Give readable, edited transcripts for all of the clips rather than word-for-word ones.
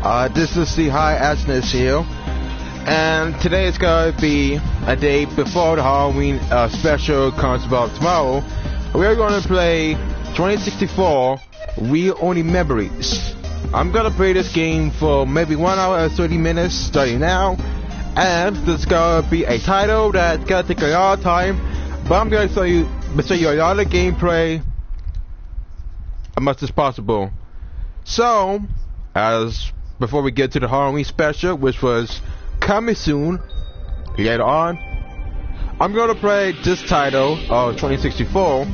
This is the High Asness here, and today is going to be a day before the Halloween special comes about tomorrow. We're going to play 2064 Real Only Memories. I'm going to play this game for maybe 1 hour and 30 minutes starting now, and this is going to be a title that's going to take a lot of time, but I'm going to show you a lot of gameplay as much as possible. So, before we get to the Halloween special, which was coming soon, later on, I'm going to play this title of 2064,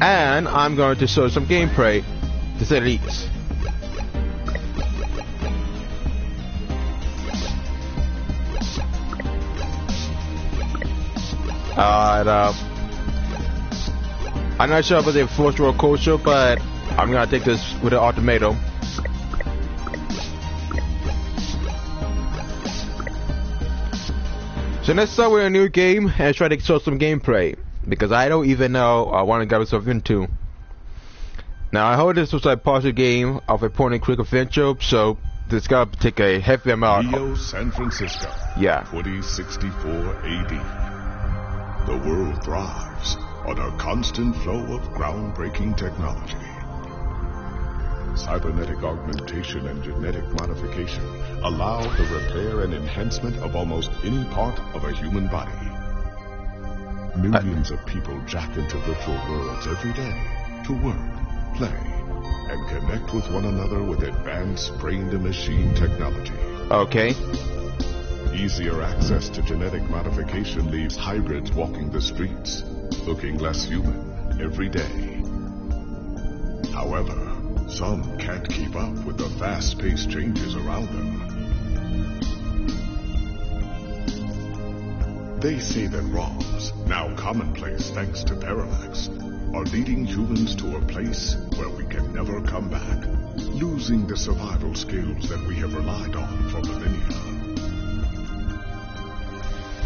and I'm going to show some gameplay, to say the least. I'm not sure if it's a virtual or culture, but I'm gonna take this with an ultimatum. So let's start with a new game and try to show some gameplay, because I don't even know what I want to get myself into. Now I heard this was a partial game of a point and click adventure, so this gotta take a heavy amount. Rio, San Francisco. Yeah. 2064 AD. The world thrives on a constant flow of groundbreaking technology. Cybernetic augmentation and genetic modification allow the repair and enhancement of almost any part of a human body. Millions of people jack into virtual worlds every day to work, play, and connect with one another with advanced brain-to-machine technology. Okay. Easier access to genetic modification leaves hybrids walking the streets, looking less human every day. However, some can't keep up with the fast-paced changes around them. They say that ROMs, now commonplace thanks to Parallax, are leading humans to a place where we can never come back, losing the survival skills that we have relied on for millennia.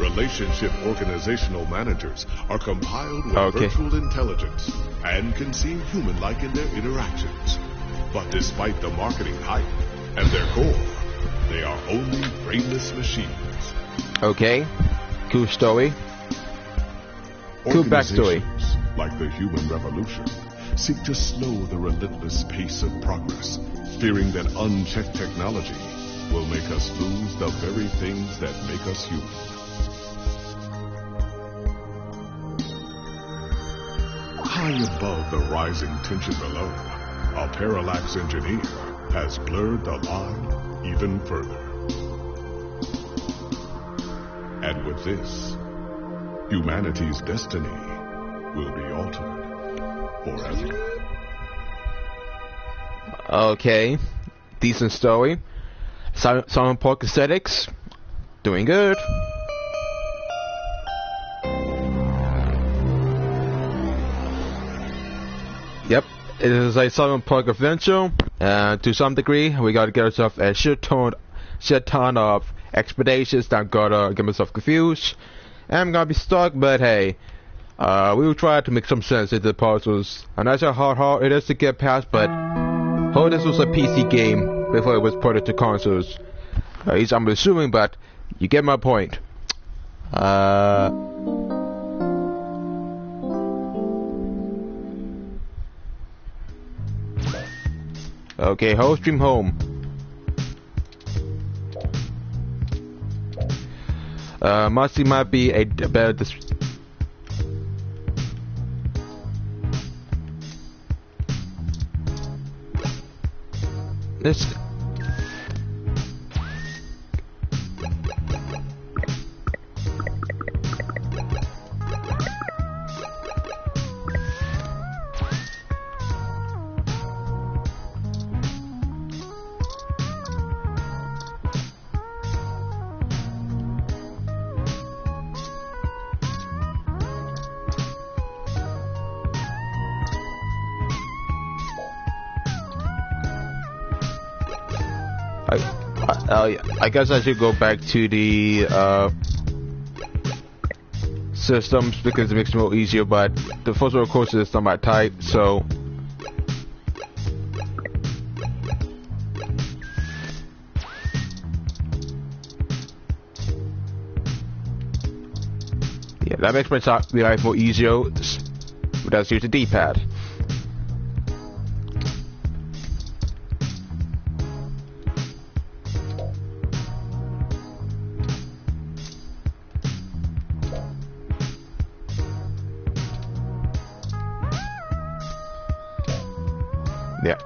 Relationship organizational managers are compiled with virtual intelligence and can seem human-like in their interactions. But despite the marketing hype and their core, they are only brainless machines. Okay. Cool story. Cool backstory. Like the human revolution, seek to slow the relentless pace of progress, fearing that unchecked technology will make us lose the very things that make us human. High above the rising tension below, a Parallax engineer has blurred the line even further. And with this, humanity's destiny will be altered forever. Okay. Decent story. Simon Park aesthetics. Doing good. Yep, it is a Cyberpunk adventure, and to some degree, we gotta get ourselves a shit ton of expeditions that I'm gonna get myself confused, and I'm gonna be stuck, but hey, we will try to make some sense into the puzzles. I'm not sure how hard it is to get past, but this was a PC game before it was ported to consoles. At least I'm assuming, but you get my point. Okay, host stream home. Musty might be a better this. I guess I should go back to the systems because it makes it more easier, but the first one of course is not my type, so That makes my life more easier without using the D-pad. Yeah.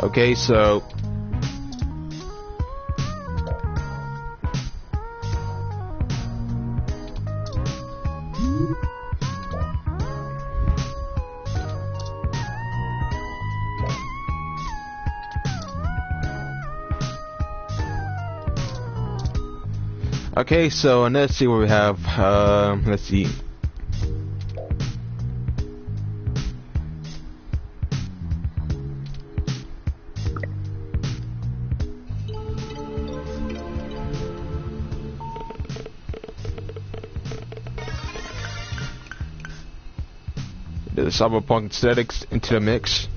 Okay, so let's see what we have. Let's see. The cyberpunk aesthetics into the mix.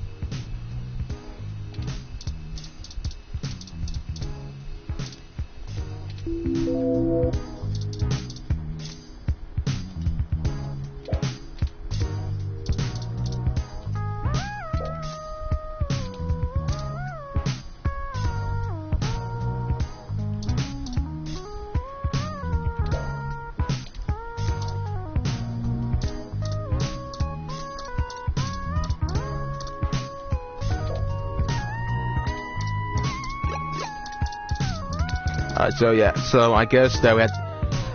So I guess that we had,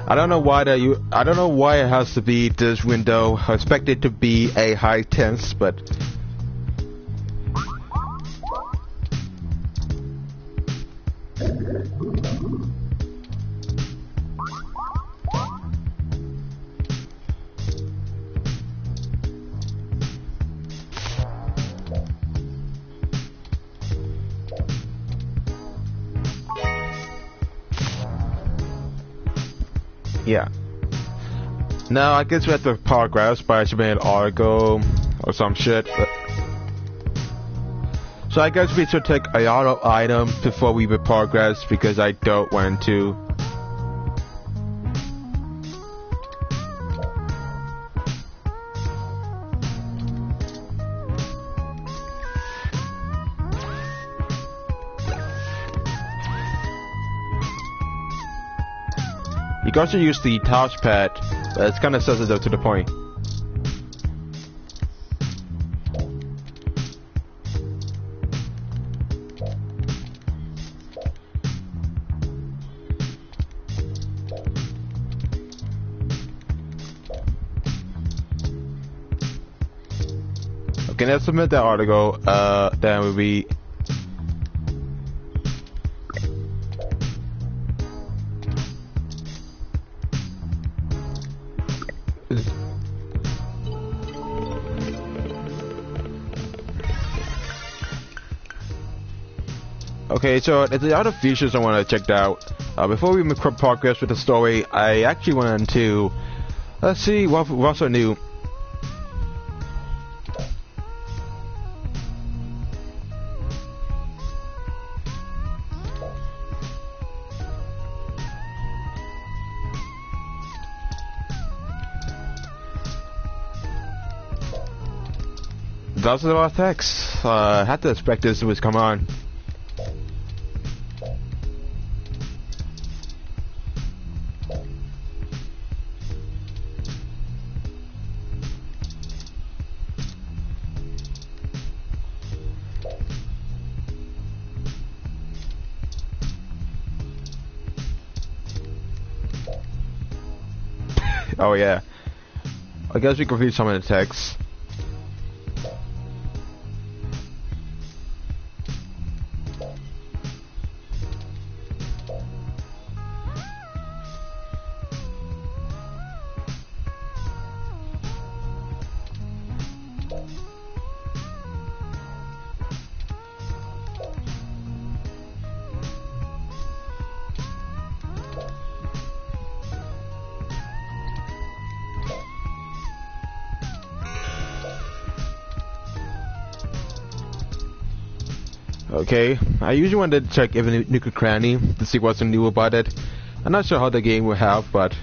I don't know why it has to be this window. I expect it to be a high tense, but yeah. Now I guess we have to progress by submitting an article or some shit. So I guess we should take a auto item before we would progress because I don't want to. You can also use the touchpad, but it's kind of sensitive to the point. Okay, let's submit that article, then we'll be... Okay, so there's a lot of features I want to check out. Before we make progress with the story, I actually wanted to... Let's see what's so new. That's a lot of text. I had to expect this was come on. Oh yeah. I guess we can read some of the text. Okay, I usually want to check even Nook and Cranny to see what's new about it. I'm not sure how the game will have, but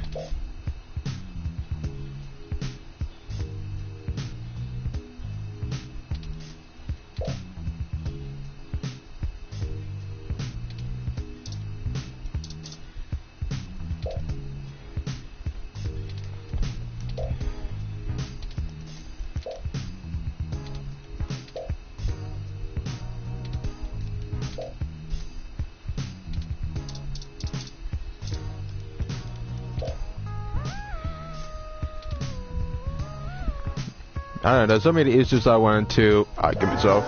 I don't know, there's so many issues I wanted to give myself.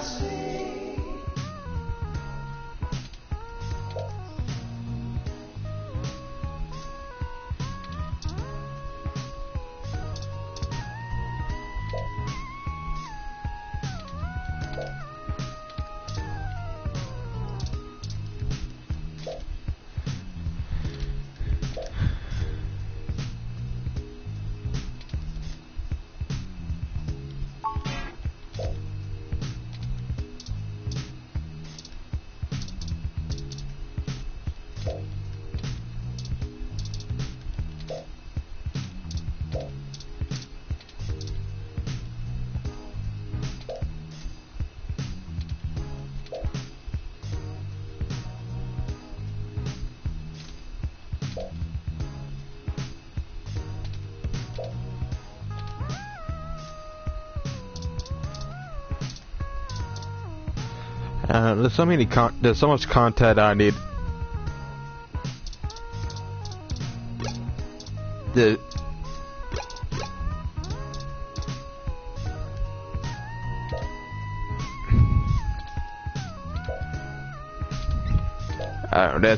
There's so much content I need. That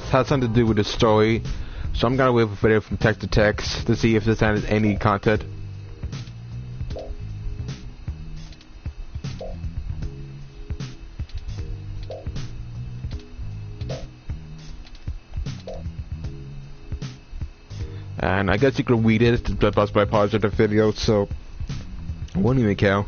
has something to do with the story, so I'm gonna wait for video from text to text to see if this has any content. And I guess you could read it just by pausing the video, so it won't even count.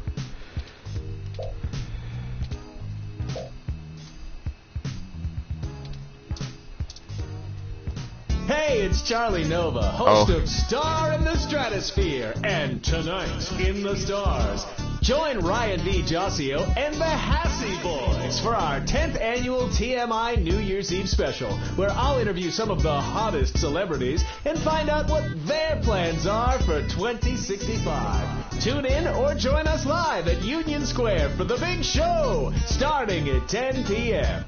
Hey, it's Charlie Nova, host of Star in the Stratosphere, and tonight in the stars, join Ryan D. Josio and the Hassy Boys for our 10th annual TMI New Year's Eve special, where I'll interview some of the hottest celebrities and find out what their plans are for 2065. Tune in or join us live at Union Square for the big show, starting at 10 p.m.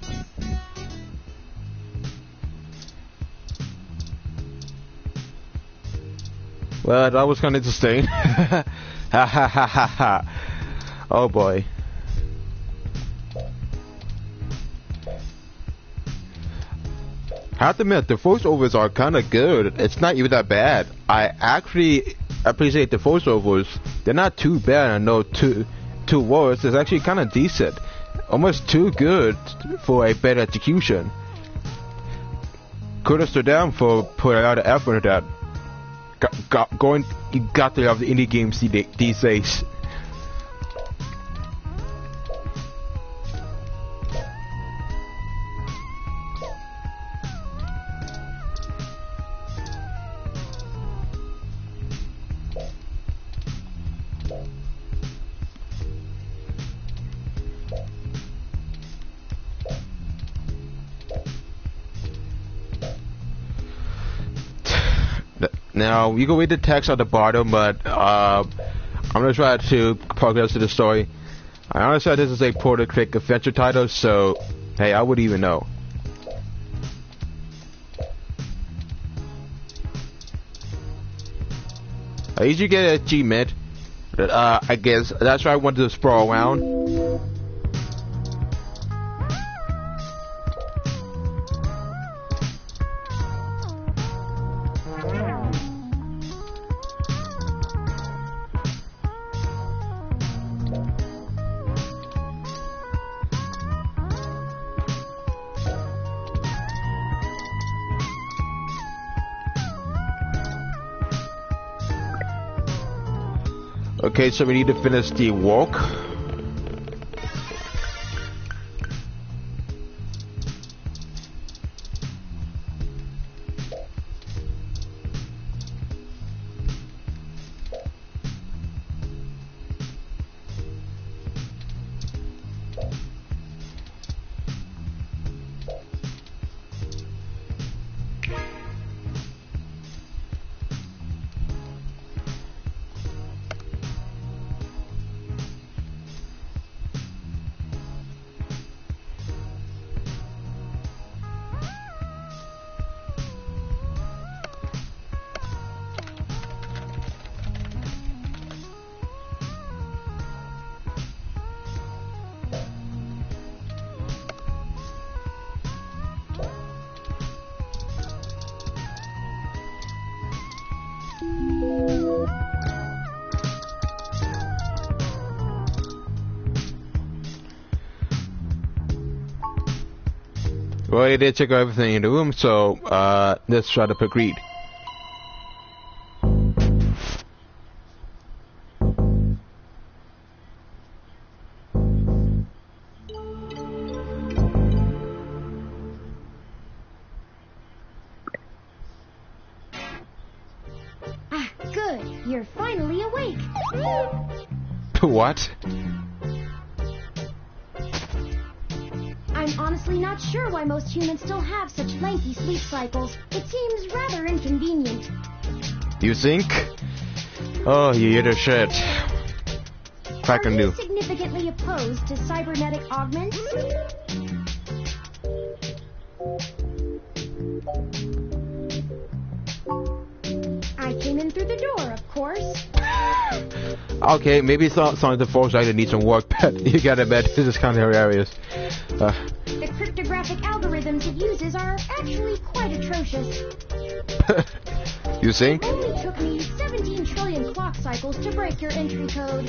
Well, that was kind of interesting. Ha ha ha ha ha. Oh boy. I have to admit, the voiceovers are kind of good. It's not even that bad. I actually appreciate the voiceovers. They're not too bad. I know too worse. It's actually kind of decent. Almost too good for a better execution. Kudos to them for putting a lot of effort into that. You got to have the indie games these days. Now, you can read the text at the bottom, but I'm going to try to progress to the story. I honestly this is a point-and-click adventure title, so, hey, I wouldn't even know. I usually get an achievement, but I guess that's why I wanted to sprawl around. Okay, so we need to finish the walk. Well, he did check out everything in the room, so let's try to pick Reed. Ah, good. You're finally awake. What? I'm honestly not sure why most humans still have such lengthy sleep cycles. It seems rather inconvenient. You think? Oh, you hear the shit. Are you significantly opposed to cybernetic augments? I came in through the door, of course. Okay, maybe it's not something the folks like to need some work, but you gotta bet this is kind of hilarious. The cryptographic algorithms it uses are actually quite atrocious. You think? It only took me 17 trillion clock cycles to break your entry code.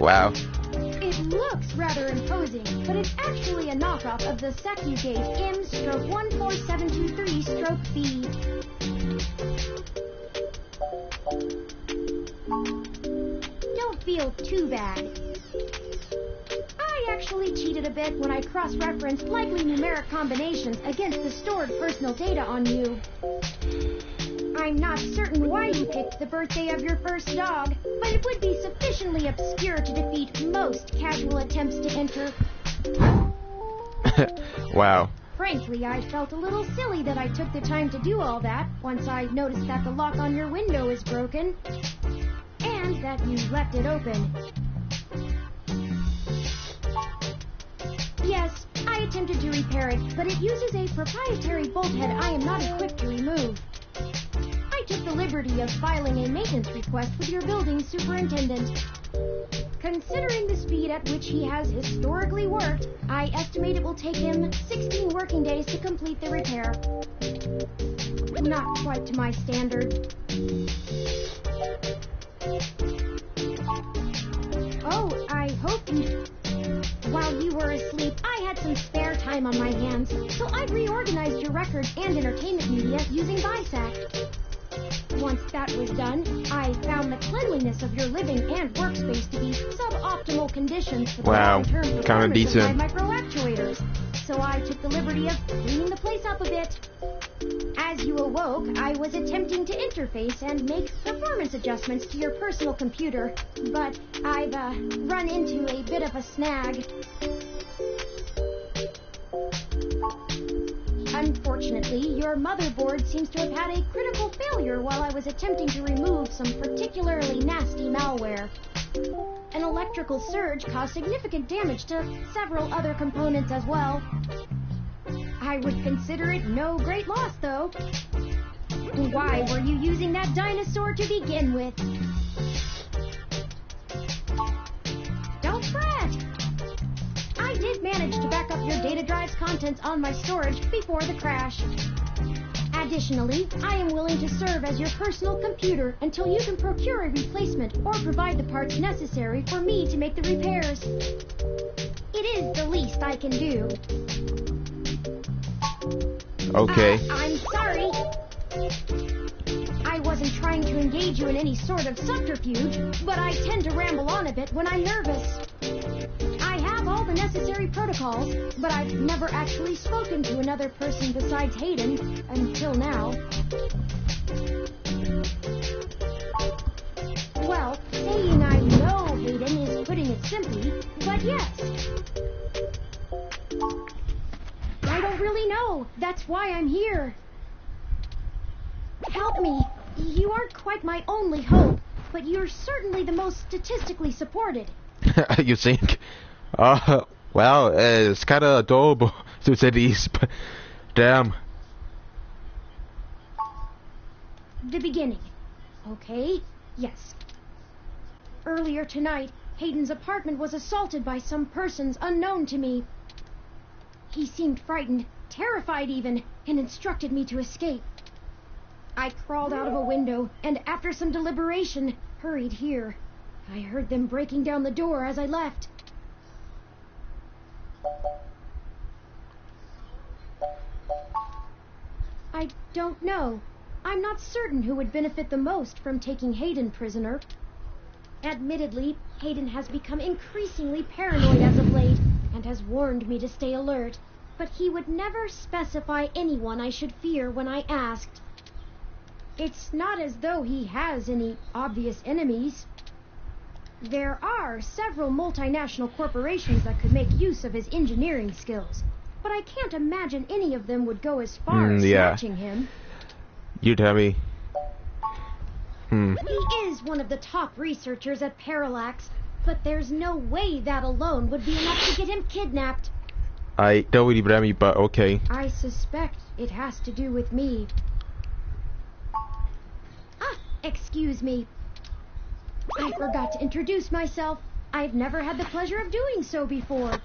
Wow. It looks rather imposing, but it's actually a knockoff of the Secugate M/14723-B. Don't feel too bad. I actually cheated a bit when I cross-referenced likely numeric combinations against the stored personal data on you. I'm not certain why you picked the birthday of your first dog, but it would be sufficiently obscure to defeat most casual attempts to enter. Wow. Frankly, I felt a little silly that I took the time to do all that once I noticed that the lock on your window is broken, and that you left it open. Yes, I attempted to repair it, but it uses a proprietary bolt head I am not equipped to remove. I took the liberty of filing a maintenance request with your building superintendent. Considering the speed at which he has historically worked, I estimate it will take him 16 working days to complete the repair. Not quite to my standard. Oh, I hope you... While you were asleep, I had some spare time on my hands, so I reorganized your records and entertainment media using Bisac. Once that was done, I found the cleanliness of your living and workspace to be suboptimal conditions for the long-term performance of my microactuators, so I took the liberty of cleaning the place up a bit. As you awoke, I was attempting to interface and make performance adjustments to your personal computer, but I've run into a bit of a snag. Unfortunately, your motherboard seems to have had a critical failure while I was attempting to remove some particularly nasty malware. An electrical surge caused significant damage to several other components as well. I would consider it no great loss, though. Why were you using that dinosaur to begin with? Don't fret! I did manage to back up your data drive's contents on my storage before the crash. Additionally, I am willing to serve as your personal computer until you can procure a replacement or provide the parts necessary for me to make the repairs. It is the least I can do. Okay. I'm sorry. I wasn't trying to engage you in any sort of subterfuge, but I tend to ramble on a bit when I'm nervous. I have all the necessary protocols, but I've never actually spoken to another person besides Hayden until now. Well, saying I know Hayden is putting it simply, but yes. I don't really know. That's why I'm here. Help me. You aren't quite my only hope, but you're certainly the most statistically supported. You think? Well, it's kind of adorable to say the least, but damn. The beginning. Okay, yes. Earlier tonight, Hayden's apartment was assaulted by some persons unknown to me. He seemed frightened, terrified even, and instructed me to escape. I crawled out of a window, and after some deliberation, hurried here. I heard them breaking down the door as I left. don't know. I'm not certain who would benefit the most from taking Hayden prisoner. Admittedly, Hayden has become increasingly paranoid as of late, and has warned me to stay alert. But he would never specify anyone I should fear when I asked. It's not as though he has any obvious enemies. There are several multinational corporations that could make use of his engineering skills, but I can't imagine any of them would go as far as snatching him. You tell me. He is one of the top researchers at Parallax, but there's no way that alone would be enough to get him kidnapped. I don't really blame you, but okay. I suspect it has to do with me. Excuse me. I forgot to introduce myself. I've never had the pleasure of doing so before.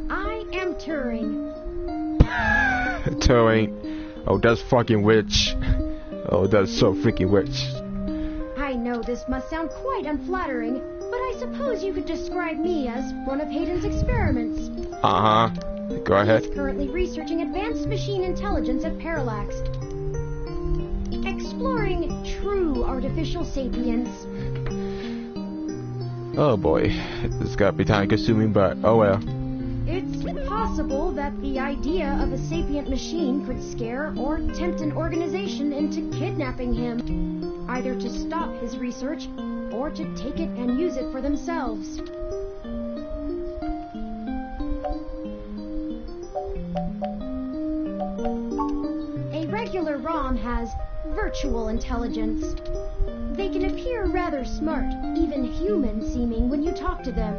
I am Turing. Turing. Oh, that's fucking witch. Oh, that's so freaking witch. I know this must sound quite unflattering, but I suppose you could describe me as one of Hayden's experiments. Go ahead. He's currently researching advanced machine intelligence at Parallax. Exploring true artificial sapience. Oh boy, this gotta be time consuming, but oh well. It's possible that the idea of a sapient machine could scare or tempt an organization into kidnapping him, either to stop his research or to take it and use it for themselves. A regular ROM has virtual intelligence. They can appear rather smart, even human-seeming when you talk to them.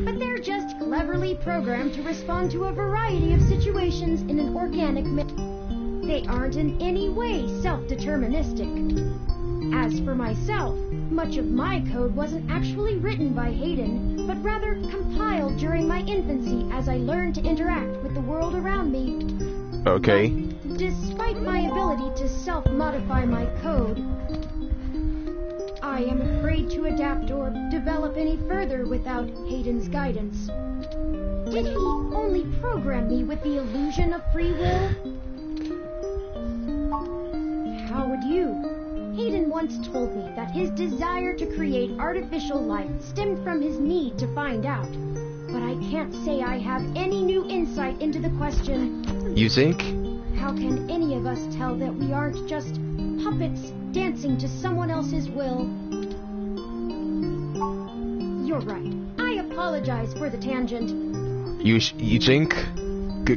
But they're just cleverly programmed to respond to a variety of situations in an organic manner. They aren't in any way self-deterministic. As for myself, much of my code wasn't actually written by Hayden, but rather compiled during my infancy as I learned to interact with the world around me. Okay. But despite my ability to self-modify my code, I am afraid to adapt or develop any further without Hayden's guidance. Did he only program me with the illusion of free will? How would you? Hayden once told me that his desire to create artificial life stemmed from his need to find out. But I can't say I have any new insight into the question. You think? How can any of us tell that we aren't just puppets dancing to someone else's will? You're right. I apologize for the tangent. You think?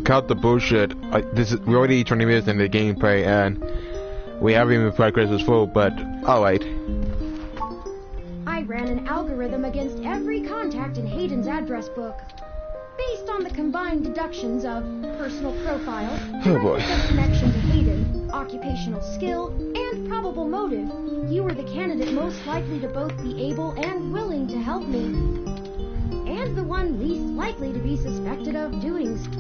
Cut the bullshit. We're already 20 minutes in the gameplay and we haven't even played Christmas full, but alright. I ran an algorithm against every contact in Hayden's address book. Based on the combined deductions of personal profile, connection to Hayden, occupational skill, and probable motive, you were the candidate most likely to both be able and willing to help me. And the one least likely to be suspected of doing so.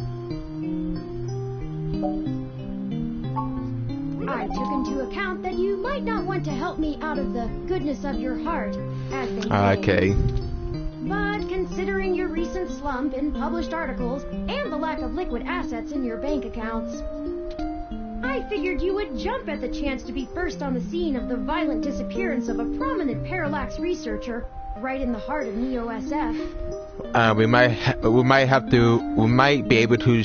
I took into account that you might not want to help me out of the goodness of your heart, as they say. Okay. But considering your recent slump in published articles and the lack of liquid assets in your bank accounts, I figured you would jump at the chance to be first on the scene of the violent disappearance of a prominent Parallax researcher right in the heart of Neo-SF. We might be able to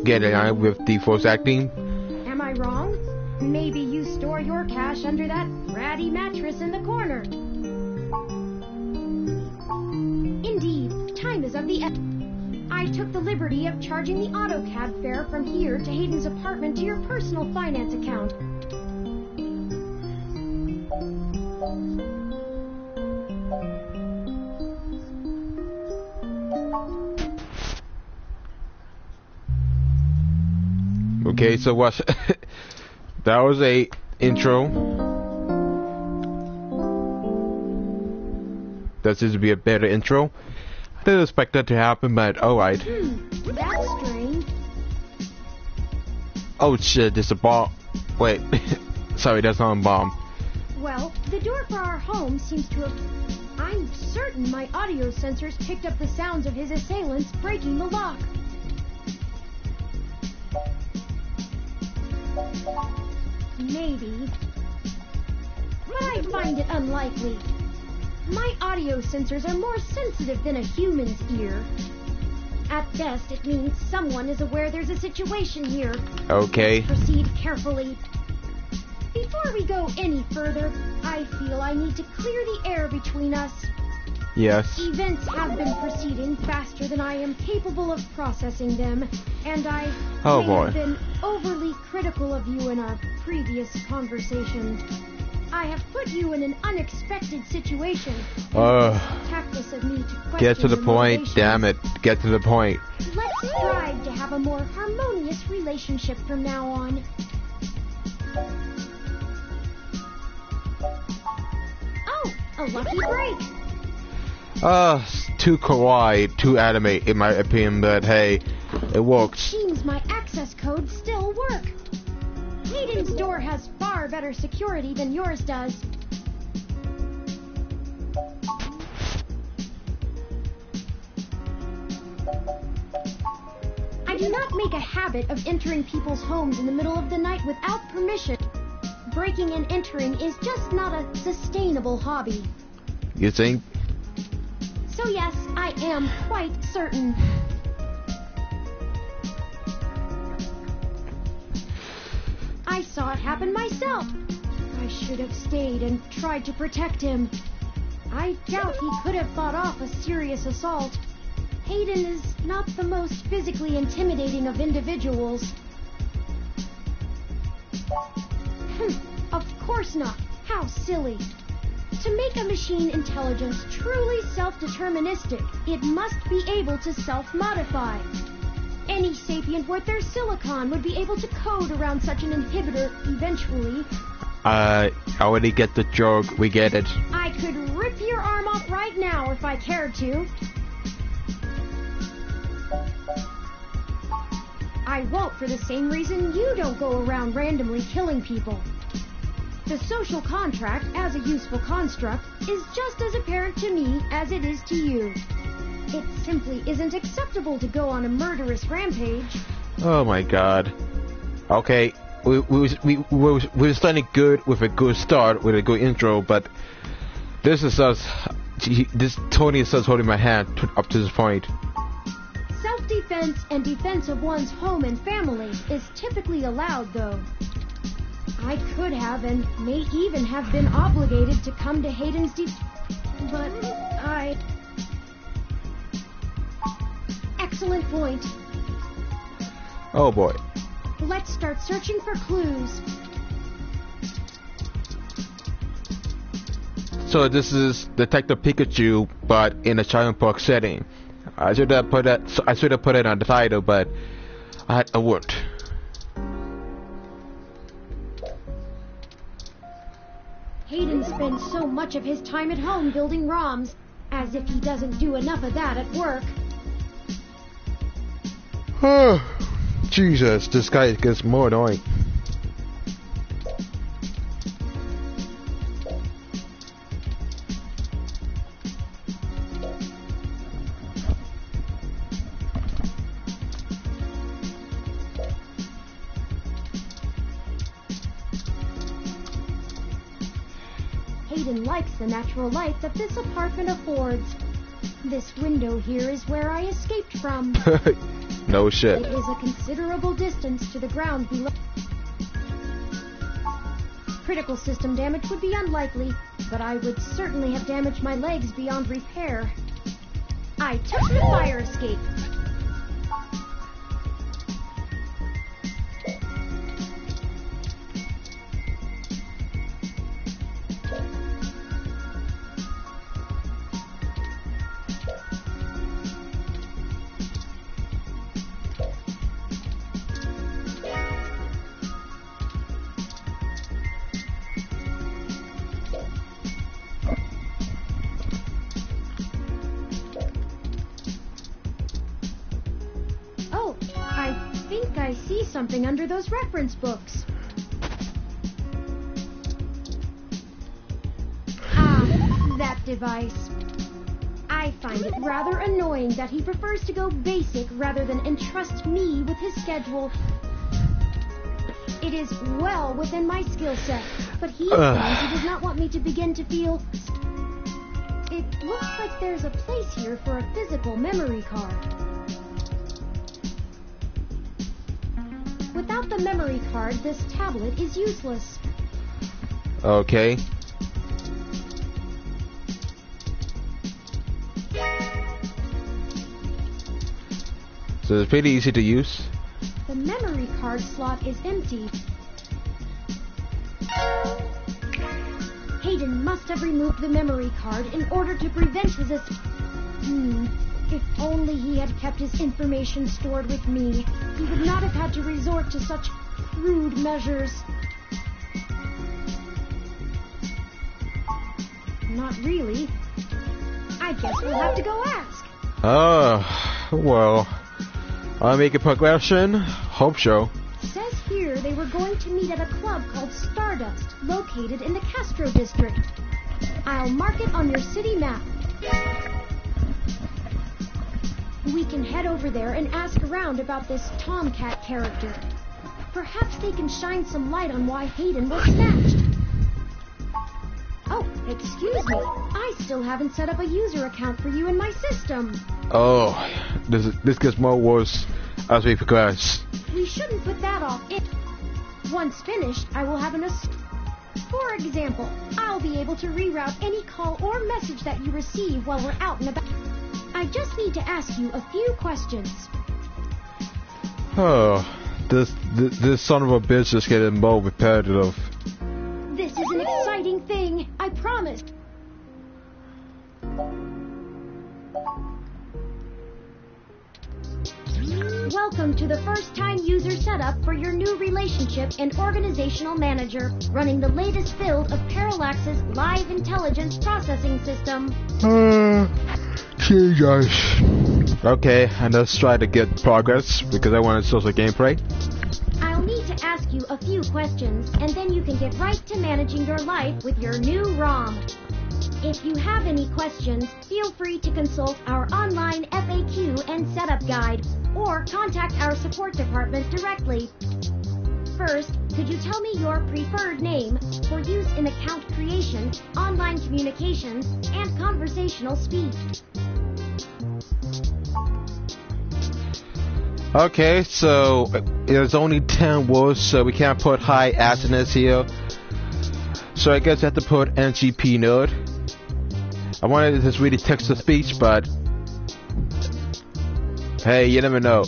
get along with the voice acting. Am I wrong? Maybe you store your cash under that ratty mattress in the corner. Indeed, time is of the essence. I took the liberty of charging the AutoCAD fare from here to Hayden's apartment to your personal finance account. Okay, so what? That was a intro. That seems to be a better intro. I didn't expect that to happen, but alright. That's strange. Oh shit, there's a bomb. Wait, sorry, that's not a bomb. Well, the door for our home seems to have... I'm certain my audio sensors picked up the sounds of his assailants breaking the lock. Maybe. But I find it unlikely. My audio sensors are more sensitive than a human's ear. At best, it means someone is aware there's a situation here. Okay. Let's proceed carefully. Before we go any further, I feel I need to clear the air between us. Yes. Events have been proceeding faster than I am capable of processing them, and I have been overly critical of you in our previous conversation. I have put you in an unexpected situation. Tactless of me to question get to the point, motivations. damn it. Get to the point. Let's strive to have a more harmonious relationship from now on. Oh, a lucky break. Too kawaii, too anime in my opinion, but hey, it works. Seems my access codes still work. Hayden's door has far better security than yours does. I do not make a habit of entering people's homes in the middle of the night without permission. Breaking and entering is just not a sustainable hobby. You think? So yes, I am quite certain. I saw it happen myself. I should have stayed and tried to protect him. I doubt he could have fought off a serious assault. Hayden is not the most physically intimidating of individuals. Of course not. How silly. To make a machine intelligence truly self-deterministic, it must be able to self-modify. Any sapient worth their silicon would be able to code around such an inhibitor eventually. I already get the joke. We get it. I could rip your arm off right now if I cared to. I won't for the same reason you don't go around randomly killing people. The social contract, as a useful construct, is just as apparent to me as it is to you. It simply isn't acceptable to go on a murderous rampage. Oh my god. Okay, we're starting good with a good start, with a good intro, but this is us. This Tony is us holding my hand up to this point. Self-defense and defense of one's home and family is typically allowed, though. I could have and may even have been obligated to come to Hayden's but I... Excellent point. Oh boy. Let's start searching for clues. So this is Detective Pikachu, but in a child park setting. I should have put it on the title, but I wouldn't. Hayden spends so much of his time at home building ROMs, as if he doesn't do enough of that at work. Jesus, this guy gets more annoying. Hayden likes the natural light that this apartment affords. This window here is where I escaped from. No shit. It is a considerable distance to the ground below. Critical system damage would be unlikely, but I would certainly have damaged my legs beyond repair. I took the fire escape. Something under those reference books. Ah, that device. I find it rather annoying that he prefers to go basic rather than entrust me with his schedule. It is well within my skill set, but he says he does not want me to begin to feel... It looks like there's a place here for a physical memory card. Without the memory card, this tablet is useless. Okay. So it's pretty easy to use. The memory card slot is empty. Hayden must have removed the memory card in order to prevent his If only he had kept his information stored with me, he would not have had to resort to such crude measures. Not really. I guess we'll have to go ask. Well, I'll make a progression. Hope so. Says here they were going to meet at a club called Stardust, located in the Castro district. I'll mark it on your city map. We can head over there and ask around about this Tomcat character. Perhaps they can shine some light on why Hayden was snatched. Oh, excuse me. I still haven't set up a user account for you in my system. Oh, this gets more worse as we progress. We shouldn't put that off. Once finished, I will have For example, I'll be able to reroute any call or message that you receive while we're out and about. I just need to ask you a few questions. Oh, this son of a bitch is getting more repetitive. This is an exciting thing, I promise. Welcome to the first-time user setup for your new relationship and organizational manager, running the latest build of Parallax's live intelligence processing system. Jesus. Okay, and let's try to get progress because I want to social gameplay. I'll need to ask you a few questions, and then you can get right to managing your life with your new ROM. If you have any questions, feel free to consult our online FAQ and setup guide, or contact our support department directly. First, could you tell me your preferred name for use in account creation, online communications, and conversational speech? Okay, so there's only 10 words, so we can't put high acidness here. So I guess I have to put NGP node. I wanted to just read the text to speech, but hey, you never know.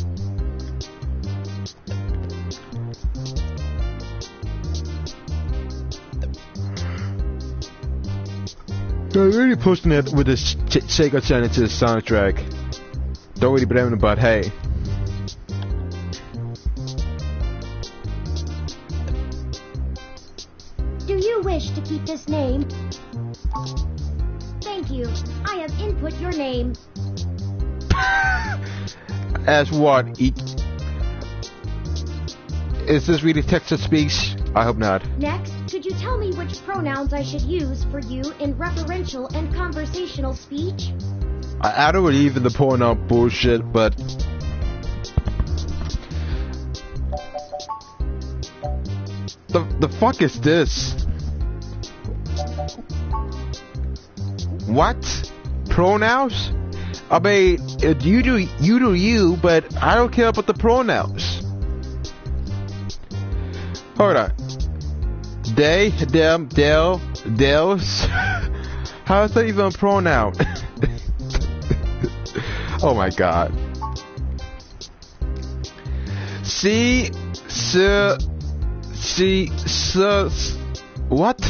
They're really pushing it with this Sega Genesis soundtrack. Don't really blame them, but hey. Do you wish to keep this name? Thank you. I have input your name. As what? Is this really text to speech? I hope not. Next, could you tell me which pronouns I should use for you in referential and conversational speech? I don't believe in the pronoun bullshit, but the fuck is this? What? Pronouns? I mean, you do you, but I don't care about the pronouns. Hold on. They, them, they'll, theirs. How is that even a pronoun? Oh my god. See, sir, see, sir, what?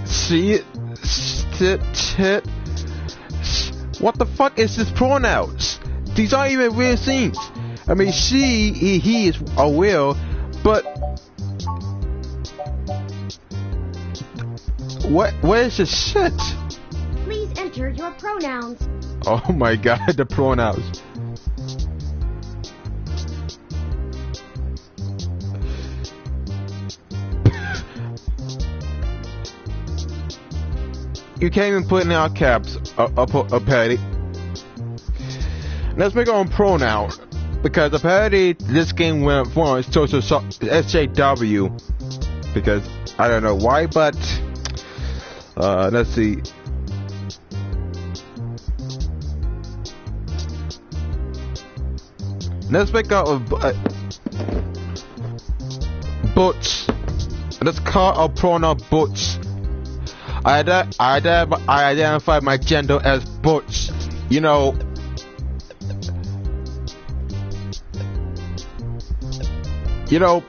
See, sit, what the fuck is this pronouns? These aren't even real things. I mean, she, he is aware, but what is this shit? Please enter your pronouns. Oh my god, the pronouns. You can't even put in our caps, Patty. Let's make our own pronoun. because apparently this game went for social SJW, because I don't know why, but let's see. Let's make out of butch. Let's call our pronoun butch. I identify my gender as butch. You know,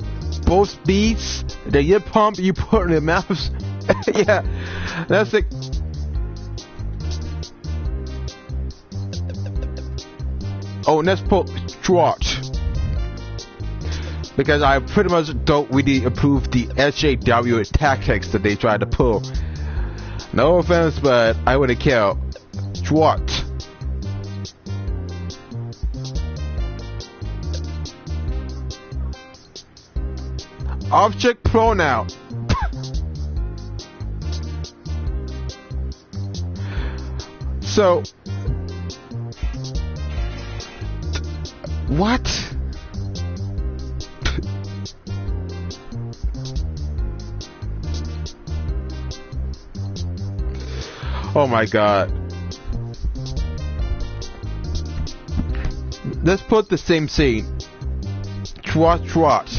both beats, the ear pump you put in your mouth. Yeah, that's it. Oh, let's put Trot, because I pretty much don't really approve the SJW tactics that they try to pull. No offense, but I wouldn't care. Trot. Object pronoun. So, what? Oh my god. Let's put the same scene. Trot, trot.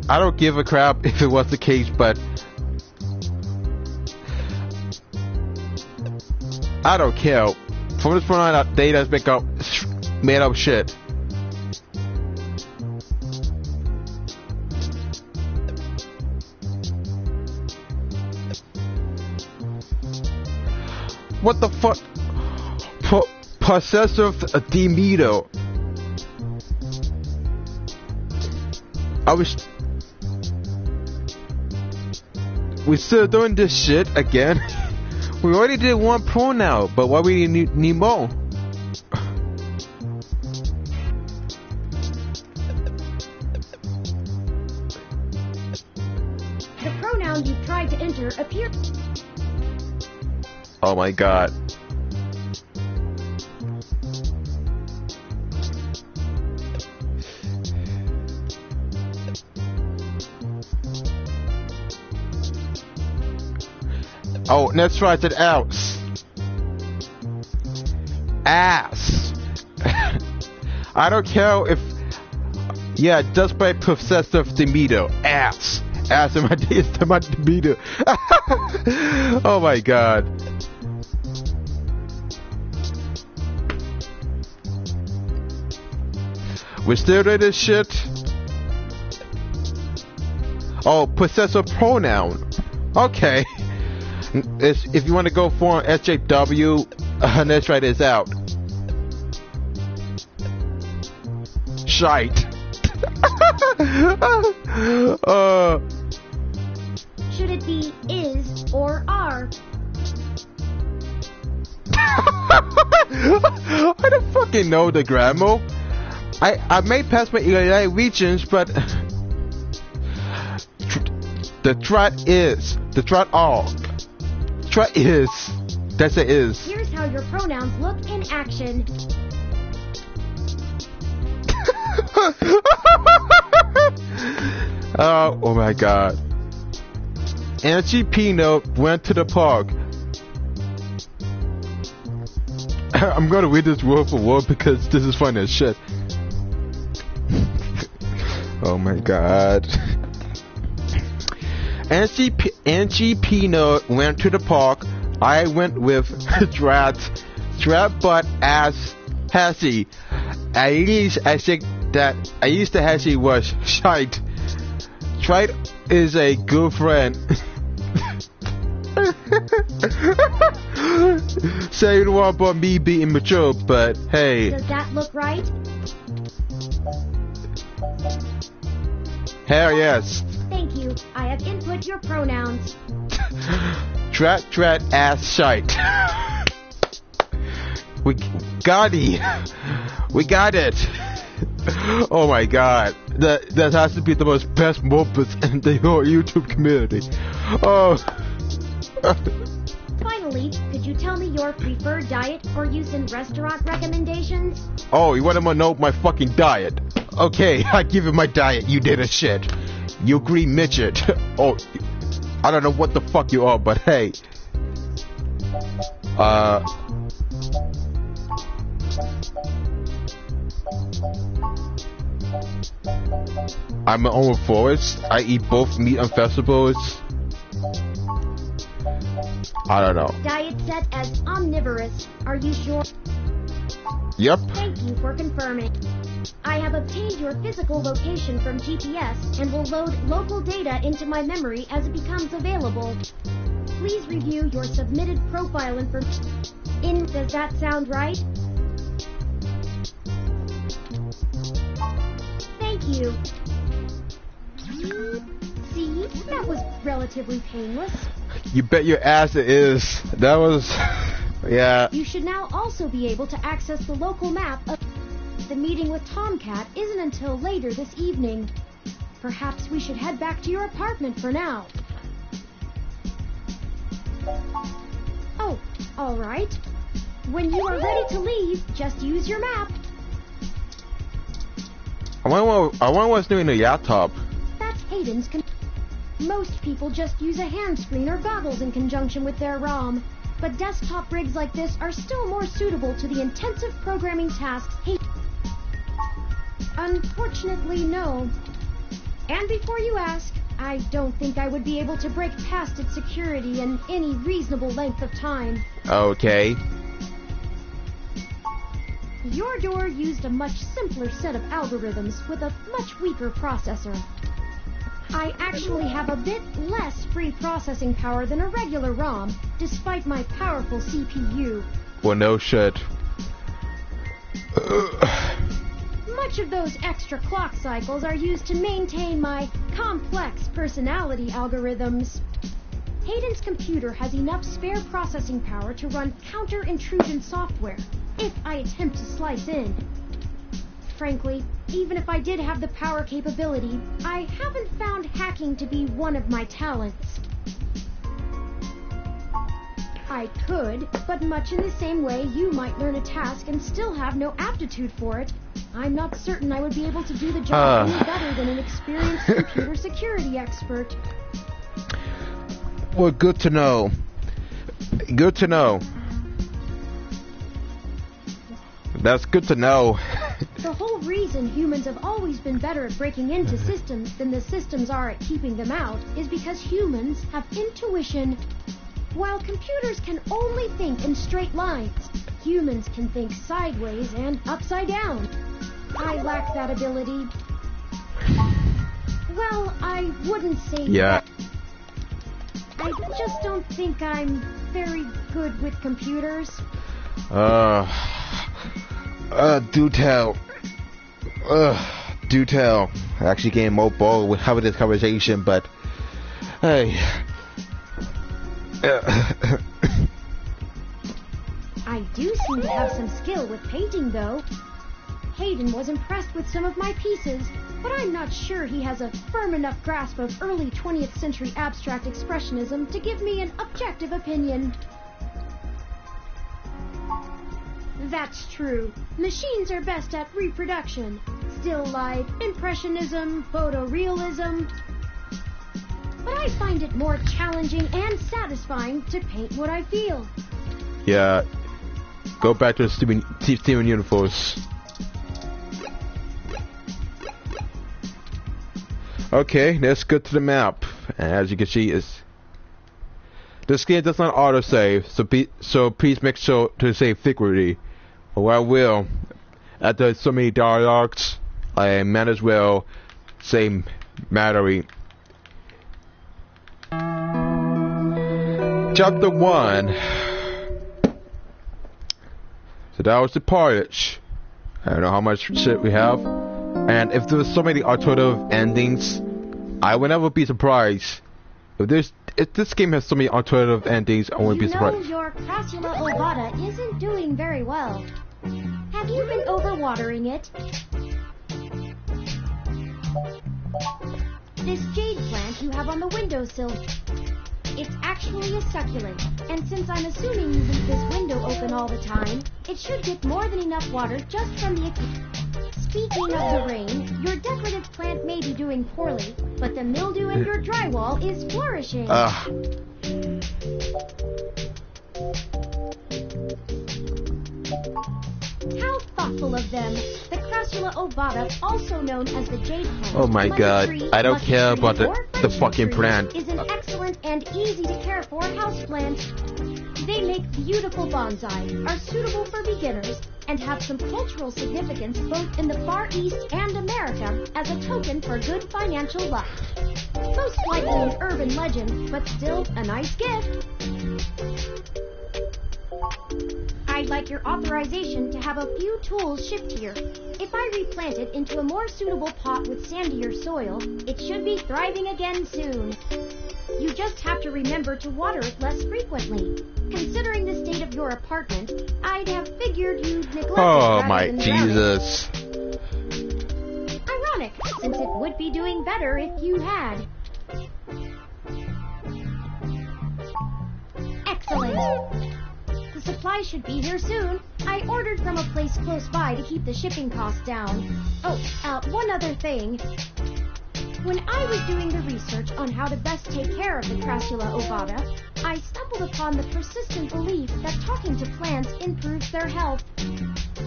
I don't give a crap if it was the case, but I don't care. From this point on, data's made up shit. What the fuck? Possessive Demeter. We still doing this shit again? We already did one pronoun, but why we need more? The pronoun you tried to enter appeared. Oh my god. Oh, let's try it out. Ass. I don't care if. Yeah, just by possessive Demeter. Ass. Ass in my Demeter. Oh my god. We still doing this shit? Oh, possessive pronoun. Okay. If you want to go for SJW, let's try this out. Shite. Should it be is or are? I don't fucking know the grammar. I may pass my United regions, but the threat is the threat all. Threat is. That's it is. Here's how your pronouns look in action. Oh my god. Auntie Peanut went to the park. I'm gonna read this word for word because this is funny as shit. Oh my god. Auntie Peanut went to the park. I went with Strap butt ass Hassie. At least I think that I used to Hassie was shite. Trite is a good friend. Say you don't want about me being immature, but hey. Does that look right? Hell yes. Thank you. I have input your pronouns. Trat ass shite. We got it. We got it. Oh my god. That has to be the most best moments in the whole YouTube community. Oh. Finally, could Could you tell me your preferred diet for use in restaurant recommendations? Oh, you want to know my fucking diet? Okay, I give you my diet, you did a shit. You green midget. Oh, I don't know what the fuck you are, but hey. I'm an omnivorous. I eat both meat and vegetables. I don't know. Diet set as omnivorous. Are you sure? Yep. Thank you for confirming. I have obtained your physical location from GPS and will load local data into my memory as it becomes available. Please review your submitted profile information. Does that sound right? Thank you. See, that was relatively painless. You bet your ass it is. That was... yeah. You should now also be able to access the local map of... The meeting with Tomcat isn't until later this evening. Perhaps we should head back to your apartment for now. Oh, all right. When you are ready to leave, just use your map. I wonder what's doing the laptop. That's Hayden's. Most people just use a hand screen or goggles in conjunction with their ROM. But desktop rigs like this are still more suitable to the intensive programming tasks Hayden... Unfortunately, no. And before you ask, I don't think I would be able to break past its security in any reasonable length of time. Okay. Your door used a much simpler set of algorithms with a much weaker processor. I actually have a bit less free processing power than a regular ROM, despite my powerful CPU. Well, no shit. Much of those extra clock cycles are used to maintain my complex personality algorithms. Hayden's computer has enough spare processing power to run counter-intrusion software, if I attempt to slice in. Frankly, even if I did have the power capability, I haven't found hacking to be one of my talents. I could, but much in the same way you might learn a task and still have no aptitude for it, I'm not certain I would be able to do the job any better than an experienced computer security expert. Well, good to know. Good to know. That's good to know. The whole reason humans have always been better at breaking into systems than the systems are at keeping them out is because humans have intuition. While computers can only think in straight lines, humans can think sideways and upside down. I lack that ability. Well, I wouldn't say that. I just don't think I'm very good with computers. Do tell. Do tell. I actually getting more bored with having this conversation, but hey. I do seem to have some skill with painting, though. Hayden was impressed with some of my pieces, but I'm not sure he has a firm enough grasp of early 20th century abstract expressionism to give me an objective opinion. That's true. Machines are best at reproduction. Still life, impressionism, photorealism. But I find it more challenging and satisfying to paint what I feel. Yeah. Go back to the Steven Universe. Okay, let's go to the map. And as you can see, this game does not autosave, so please make sure to save frequently, or I will. After so many dialogues, I might as well say mattering. Chapter 1. So that was the porridge. I don't know how much shit we have. And if there's so many alternative endings, I would never be surprised. If this game has so many alternative endings, I wouldn't be surprised. You know your Crassula ovata isn't doing very well. Have you been overwatering it? This jade plant you have on the windowsill, It's actually a succulent, and since I'm assuming you leave this window open all the time, it should get more than enough water just from the... Speaking of the rain, your decorative plant may be doing poorly, but the mildew in your drywall is flourishing. How thoughtful of them. The Crassula ovata, also known as the jade plant. Oh my god, I don't care about the fucking plant. Is an excellent and easy to care for houseplant. They make beautiful bonsai, are suitable for beginners, and have some cultural significance both in the Far East and America as a token for good financial luck. Most likely an urban legend, but still a nice gift. I'd like your authorization to have a few tools shipped here. If I replant it into a more suitable pot with sandier soil, it should be thriving again soon. You just have to remember to water it less frequently. Considering the state of your apartment, I'd have figured you'd neglect it rather than Jesus. Ironic, since it would be doing better if you had. Excellent. The supply should be here soon. I ordered from a place close by to keep the shipping costs down. Oh, one other thing. When I was doing the research on how to best take care of the Crassula ovata, I stumbled upon the persistent belief that talking to plants improves their health.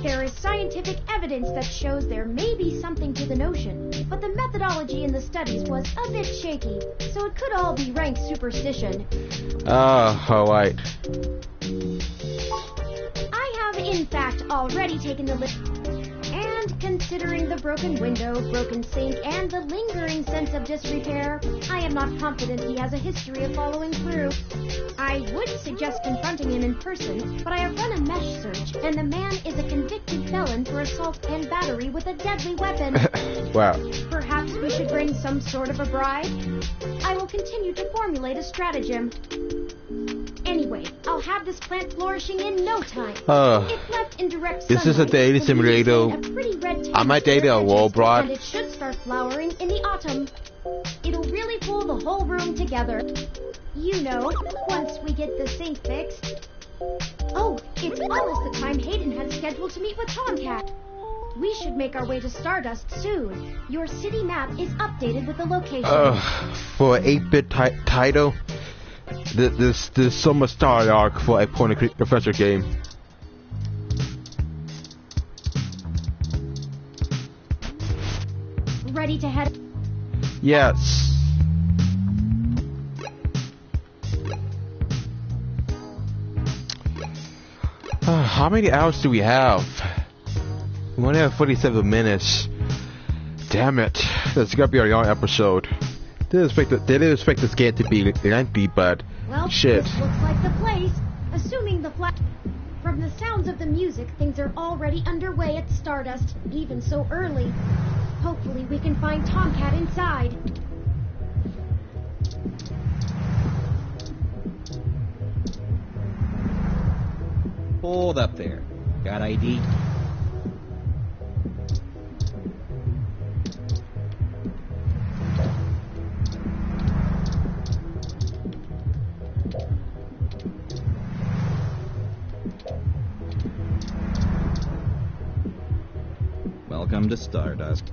There is scientific evidence that shows there may be something to the notion, but the methodology in the studies was a bit shaky, so it could all be rank superstition. Alright. I have, in fact, already taken the list. And considering the broken window, broken sink, and the lingering sense of disrepair, I am not confident he has a history of following through. I would suggest confronting him in person, but I have run a mesh search, and the man is a convicted felon for assault and battery with a deadly weapon. Wow. Perhaps we should bring some sort of a bribe? I will continue to formulate a stratagem. Anyway, I'll have this plant flourishing in no time. If left in direct sunlight, this is a dating simulator. I might date a wall broad. And it should start flowering in the autumn. It'll really pull the whole room together. You know, once we get the sink fixed. Oh, it's almost the time Hayden had scheduled to meet with Tomcat. We should make our way to Stardust soon. Your city map is updated with the location. For an 8-bit title, there's so much story arc for a point and adventure game. Ready to head? Yes. How many hours do we have? We only have 47 minutes. Damn it. That's gonna be our long episode. Didn't expect this game to be lengthy, but well, shit. This looks like the place. Assuming the From the sounds of the music, things are already underway at Stardust, even so early. Hopefully we can find Tomcat inside. Hold up there. Got ID? Welcome to Stardust.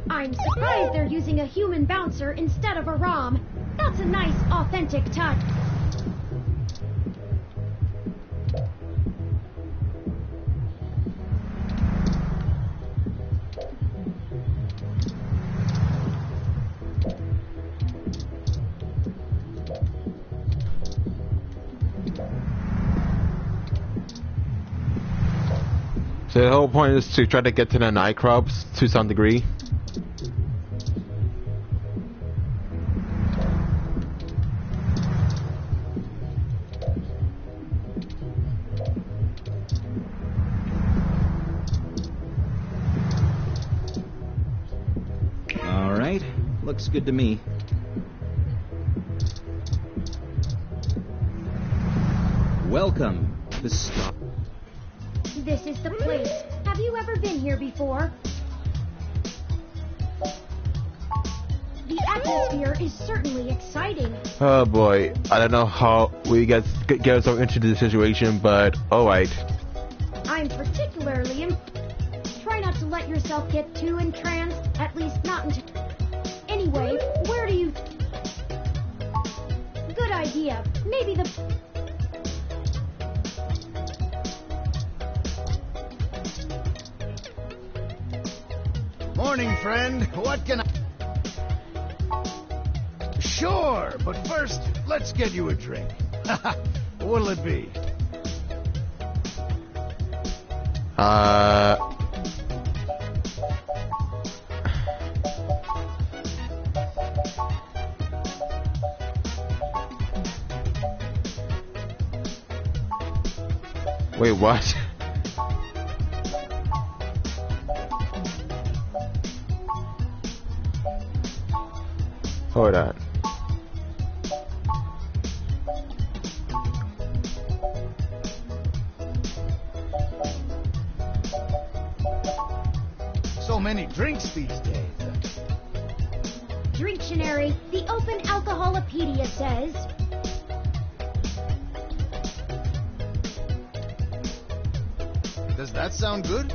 I'm surprised they're using a human bouncer instead of a ROM. That's a nice, authentic touch. So the whole point is to try to get to the nightclubs to some degree. All right, looks good to me. Welcome to Stardust. This is the place. Have you ever been here before? The atmosphere is certainly exciting. Oh boy, I don't know how we get so into the situation, but alright. I'm particularly try not to let yourself get too entranced, at least not until... Anyway, where do you... Good idea. Maybe the... Morning, friend. What can I... Sure, but first, let's get you a drink. What'll it be? Wait, what? Hold on. So many drinks these days. Dictionary, the Open Alcoholopedia says... Does that sound good?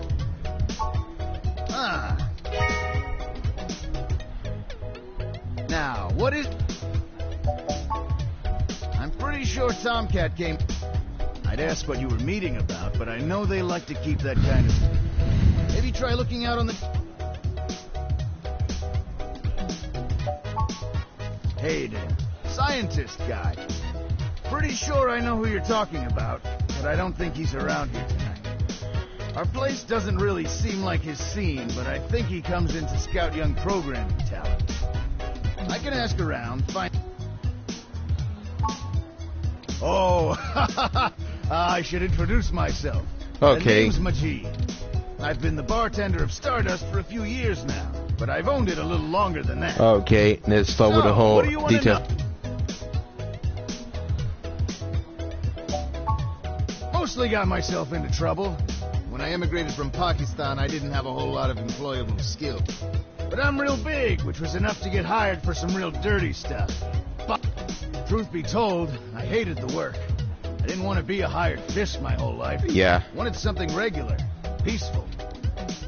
Now, what is... I'm pretty sure Tomcat came... I'd ask what you were meeting about, but I know they like to keep that kind of... Maybe try looking out on the... Hey there, scientist guy. Pretty sure I know who you're talking about, but I don't think he's around here tonight. Our place doesn't really seem like his scene, but I think he comes in to scout young programming talent. I can ask around, find... Oh, I should introduce myself. Okay. My name's Majid. I've been the bartender of Stardust for a few years now, but I've owned it a little longer than that. Okay, let's start with the whole detail. Mostly got myself into trouble. When I emigrated from Pakistan, I didn't have a whole lot of employable skill. But I'm real big, which was enough to get hired for some real dirty stuff. But, truth be told, I hated the work. I didn't want to be a hired fish my whole life. Yeah. Wanted something regular, peaceful.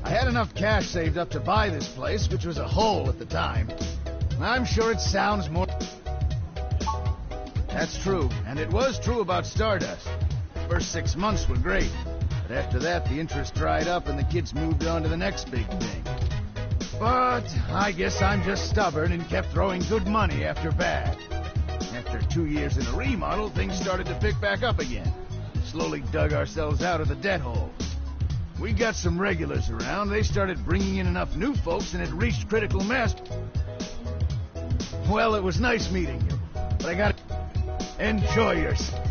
I had enough cash saved up to buy this place, which was a hole at the time. I'm sure it sounds more... That's true, and it was true about Stardust. First 6 months were great. But after that, the interest dried up and the kids moved on to the next big thing. But I guess I'm just stubborn and kept throwing good money after bad. After 2 years in a remodel, things started to pick back up again. Slowly dug ourselves out of the debt hole. We got some regulars around. They started bringing in enough new folks and it reached critical mass. Well, it was nice meeting you, but I gotta enjoy yourself.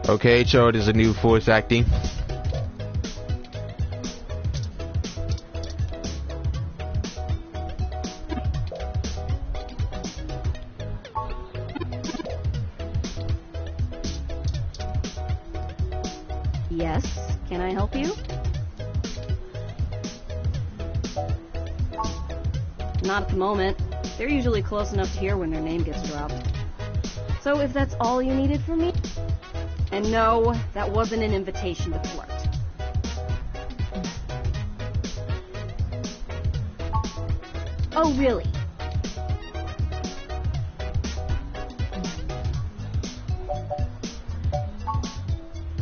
Okay, so there's a new voice acting. Yes, can I help you? Not at the moment. They're usually close enough to hear when their name gets dropped. So if that's all you needed from me... And no, that wasn't an invitation to flirt. Oh, really?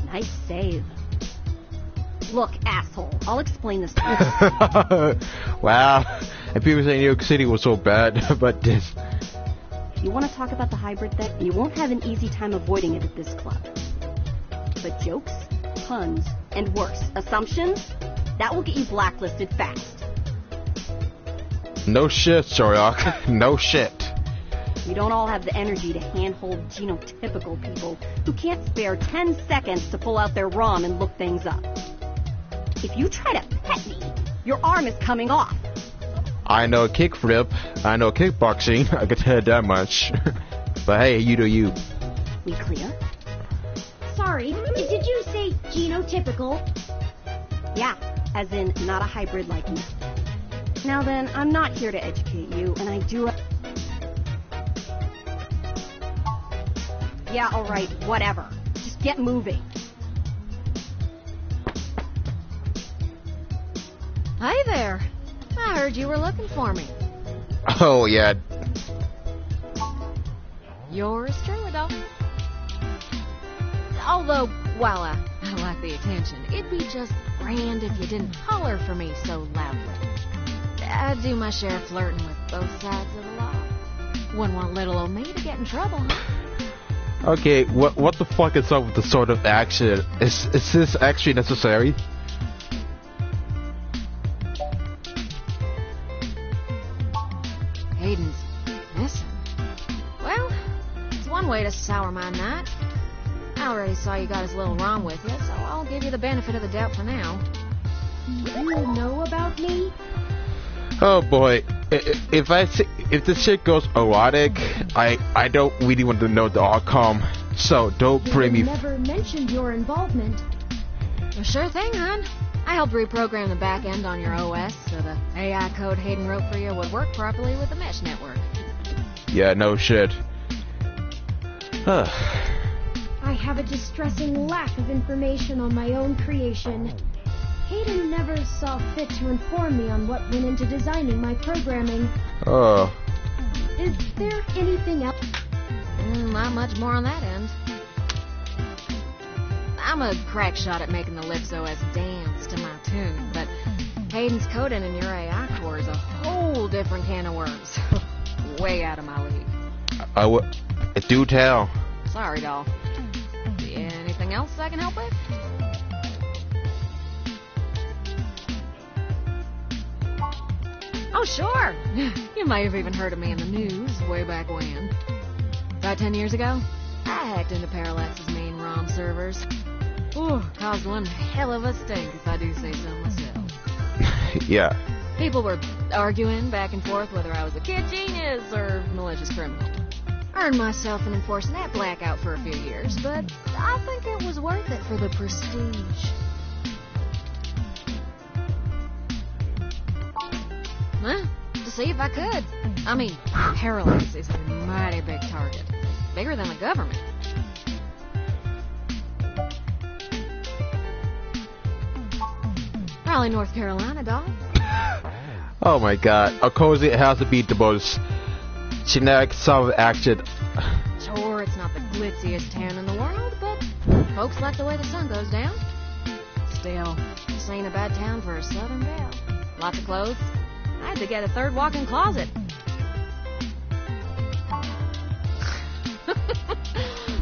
Nice save. Look, asshole, I'll explain this to you. Wow. And people say New York City was so bad, but this... You want to talk about the hybrid thing? You won't have an easy time avoiding it at this club. But jokes, puns, and worse, assumptions, that will get you blacklisted fast. No shit, Sherlock. No shit. We don't all have the energy to handhold genotypical people who can't spare 10 seconds to pull out their ROM and look things up. If you try to pet me, your arm is coming off. I know kickflip. I know kickboxing. I can tell you that much. But hey, you do you. We clear? Sorry, did you say genotypical? Yeah, as in not a hybrid like me. Now then, I'm not here to educate you, and I do... Yeah, alright, whatever. Just get moving. Hi there. I heard you were looking for me. Oh, yeah. Yours truly, though. Although, while I like the attention, it'd be just grand if you didn't holler for me so loudly. I do my share of flirting with both sides of the law. Wouldn't want little old me to get in trouble, huh? Okay, what the fuck is up with the sort of action? Is this actually necessary? Hayden's missing. Well, it's one way to sour my night. I already saw you got his little ROM with you, so I'll give you the benefit of the doubt for now. You know about me? Oh boy, if this shit goes erotic, I don't really want to know the outcome. So don't bring me. You never mentioned your involvement. Well, sure thing, hon. I helped reprogram the back end on your OS so the AI code Hayden wrote for you would work properly with the mesh network. Yeah, no shit. I have a distressing lack of information on my own creation. Hayden never saw fit to inform me on what went into designing my programming. Oh. Is there anything else? Not much more on that end. I'm a crack shot at making the Lips OS dance to my tune, but Hayden's coding in your AI core is a whole different can of worms. Way out of my league. Do tell. Sorry, doll. Anything else I can help with? Oh, sure. You may have even heard of me in the news way back when. About 10 years ago, I hacked into Parallax's main ROM servers. Ooh, caused one hell of a stink, if I do say so myself. Yeah. People were arguing back and forth whether I was a kid genius or malicious criminal. Earned myself an enforcing that blackout for a few years, but I think it was worth it for the prestige. Huh? To see if I could. I mean, Parallax is a mighty big target. Bigger than the government. Raleigh, North Carolina, dog. Oh my god. Of course it has to be the most generic sort of action. Sure, it's not the glitziest town in the world, but folks like the way the sun goes down. Still, this ain't a bad town for a southern belle. Lots of clothes. I had to get a third walk-in closet.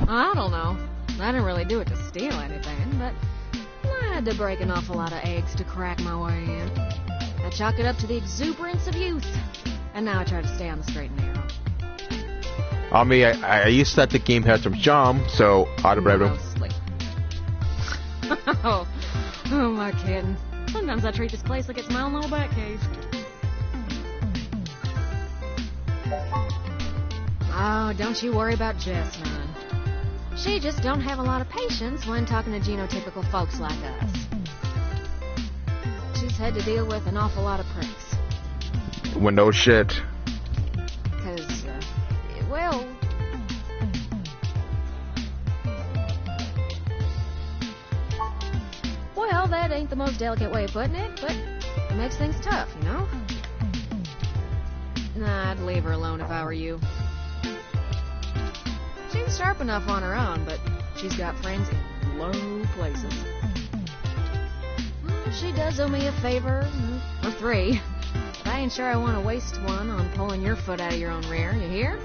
I don't know. I didn't really do it to steal anything, but I had to break an awful lot of eggs to crack my way in. I chalk it up to the exuberance of youth, and now I try to stay on the straight and narrow. I mean, I used to let the game have some charm, so I'd have rather. Mostly. Oh, am I kidding? Sometimes I treat this place like it's my own little bat cave. Oh, don't you worry about Jess, hon. She just don't have a lot of patience when talking to genotypical folks like us. She's had to deal with an awful lot of pricks. Well, no shit. Cause, well... Well, that ain't the most delicate way of putting it, but it makes things tough, you know? Nah, I'd leave her alone if I were you. She's sharp enough on her own, but she's got friends in low places. Well, she does owe me a favor, or 3. But I ain't sure I want to waste one on pulling your foot out of your own rear, you hear?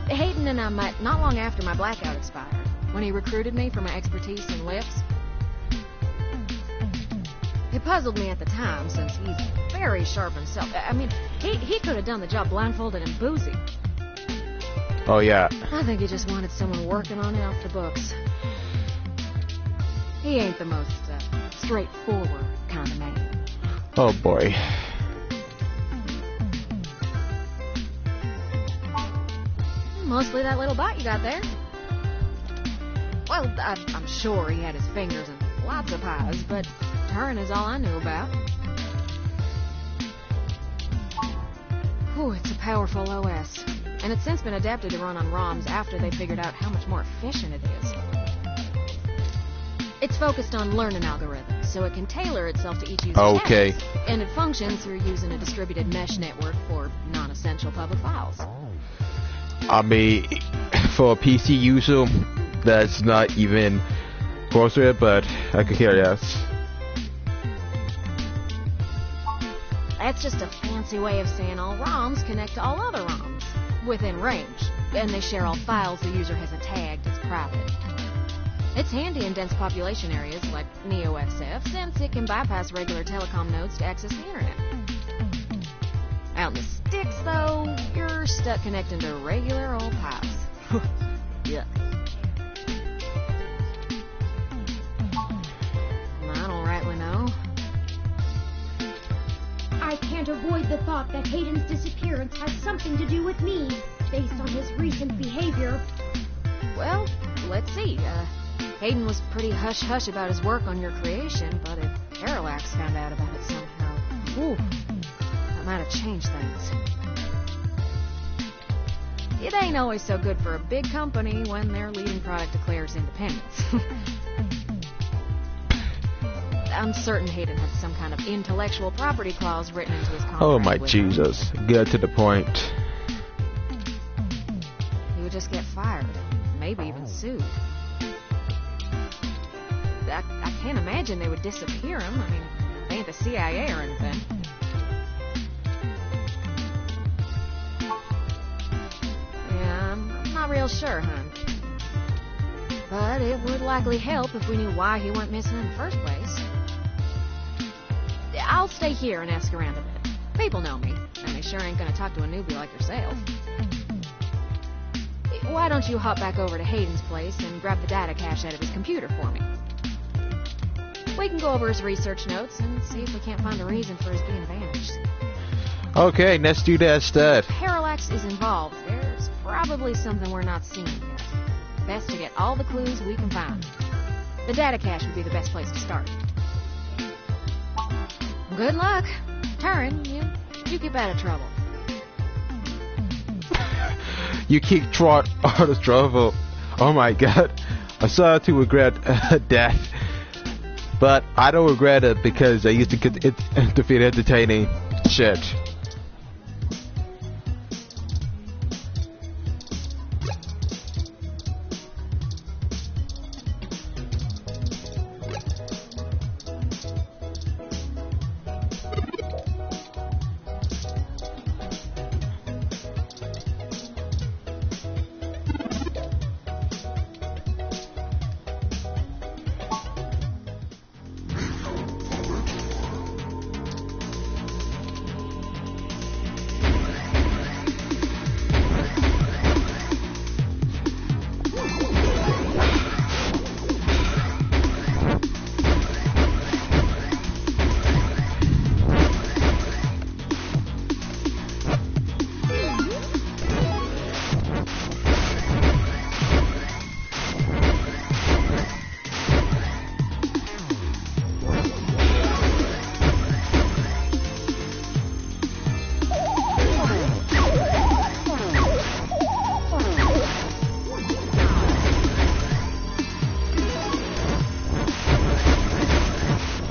Hayden and I met not long after my blackout expired, when he recruited me for my expertise in lips. It puzzled me at the time, since he's very sharp himself. I mean, he could have done the job blindfolded and boozy. Oh, yeah. I think he just wanted someone working on it off the books. He ain't the most straightforward kind of man. Oh, boy. Mostly that little bite you got there. Well, I'm sure he had his fingers in lots of pies, but Turing is all I knew about. Whew, it's a powerful OS. And it's since been adapted to run on ROMs after they figured out how much more efficient it is. It's focused on learning algorithms, so it can tailor itself to each user's tasks. And it functions through using a distributed mesh network for non-essential public files. I mean, for a PC user, that's not even close to it, but I can hear yes. That's just a fancy way of saying all ROMs connect to all other ROMs within range, and they share all files the user hasn't tagged as private. It's handy in dense population areas like NeoSF, since it can bypass regular telecom nodes to access the internet. Out in the sticks, though, you're stuck connecting to regular old pipes. Yuck. I don't rightly know. I can't avoid the thought that Hayden's disappearance has something to do with me, based on his recent behavior. Well, let's see. Hayden was pretty hush-hush about his work on your creation, but if Parallax found out about it somehow, ooh, that might have changed things. It ain't always so good for a big company when their leading product declares independence. I'm certain Hayden had some kind of intellectual property clause written into his contract. Oh my Jesus, get to the point. He would just get fired, maybe even sued. I can't imagine they would disappear him. I mean, they ain't the CIA or anything. Yeah, I'm not real sure, hon. But it would likely help if we knew why he went missing in the first place. I'll stay here and ask around a bit. People know me, and they sure ain't gonna talk to a newbie like yourself. Why don't you hop back over to Hayden's place and grab the data cache out of his computer for me? We can go over his research notes and see if we can't find a reason for his being vanished. Okay, let's do that instead. Parallax is involved. There's probably something we're not seeing yet. Best to get all the clues we can find. The data cache would be the best place to start. Good luck. Turing, you keep out of trouble. You keep Trot out of trouble. Oh my god. I started to regret death. But I don't regret it because I used to defeat entertaining shit.